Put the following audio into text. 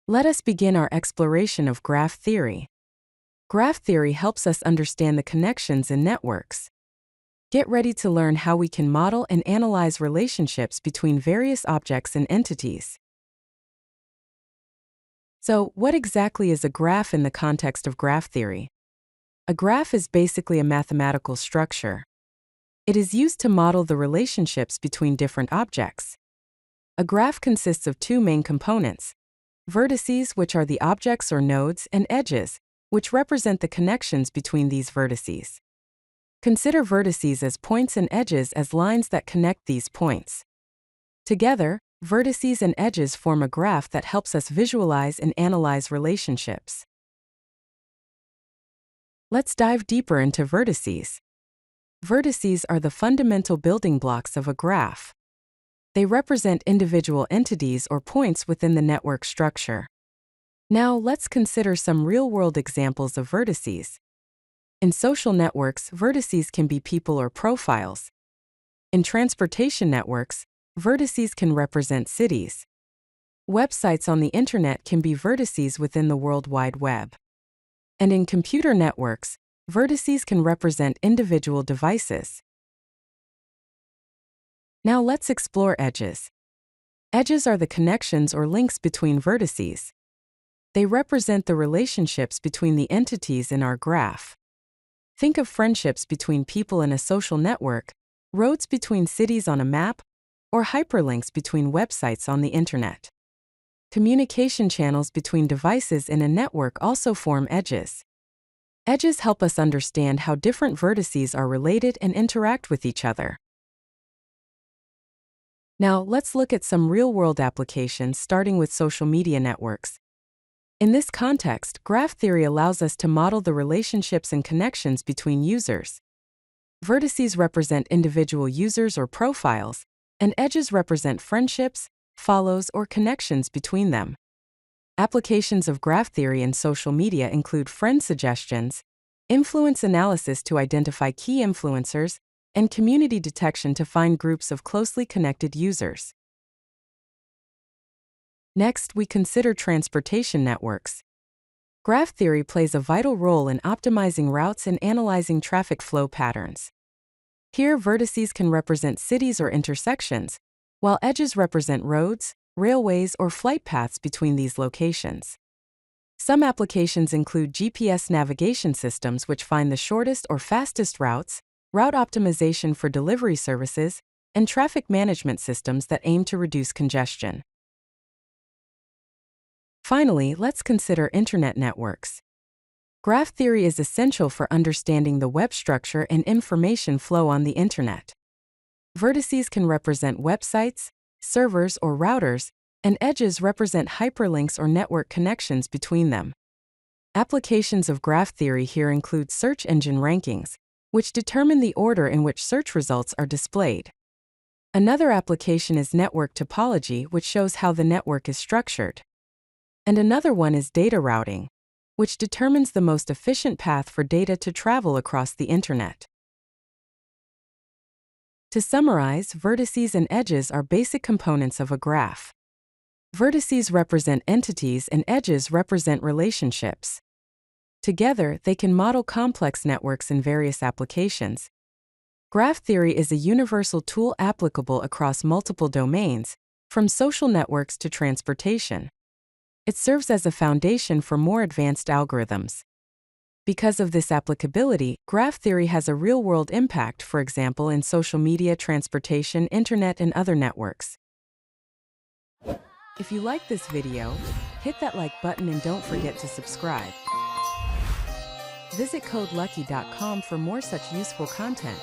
Let us begin our exploration of graph theory. Graph theory helps us understand the connections in networks. Get ready to learn how we can model and analyze relationships between various objects and entities. So, what exactly is a graph in the context of graph theory? A graph is basically a mathematical structure. It is used to model the relationships between different objects. A graph consists of two main components: vertices, which are the objects or nodes, and edges, which represent the connections between these vertices. Consider vertices as points and edges as lines that connect these points. Together, vertices and edges form a graph that helps us visualize and analyze relationships. Let's dive deeper into vertices. Vertices are the fundamental building blocks of a graph. They represent individual entities or points within the network structure. Now, let's consider some real-world examples of vertices. In social networks, vertices can be people or profiles. In transportation networks, vertices can represent cities. Websites on the internet can be vertices within the World Wide Web. And in computer networks, vertices can represent individual devices. Now let's explore edges. Edges are the connections or links between vertices. They represent the relationships between the entities in our graph. Think of friendships between people in a social network, roads between cities on a map, or hyperlinks between websites on the internet. Communication channels between devices in a network also form edges. Edges help us understand how different vertices are related and interact with each other. Now, let's look at some real-world applications, starting with social media networks. In this context, graph theory allows us to model the relationships and connections between users. Vertices represent individual users or profiles, and edges represent friendships, follows, or connections between them. Applications of graph theory in social media include friend suggestions, influence analysis to identify key influencers, and community detection to find groups of closely connected users. Next, we consider transportation networks. Graph theory plays a vital role in optimizing routes and analyzing traffic flow patterns. Here, vertices can represent cities or intersections, while edges represent roads, railways, or flight paths between these locations. Some applications include GPS navigation systems, which find the shortest or fastest routes, route optimization for delivery services, and traffic management systems that aim to reduce congestion. Finally, let's consider internet networks. Graph theory is essential for understanding the web structure and information flow on the internet. Vertices can represent websites, servers, or routers, and edges represent hyperlinks or network connections between them. Applications of graph theory here include search engine rankings, which determine the order in which search results are displayed. Another application is network topology, which shows how the network is structured. And another one is data routing, which determines the most efficient path for data to travel across the internet. To summarize, vertices and edges are basic components of a graph. Vertices represent entities and edges represent relationships. Together, they can model complex networks in various applications. Graph theory is a universal tool applicable across multiple domains, from social networks to transportation. It serves as a foundation for more advanced algorithms. Because of this applicability, graph theory has a real-world impact, for example, in social media, transportation, internet, and other networks. If you like this video, hit that like button and don't forget to subscribe. Visit CodeLucky.com for more such useful content.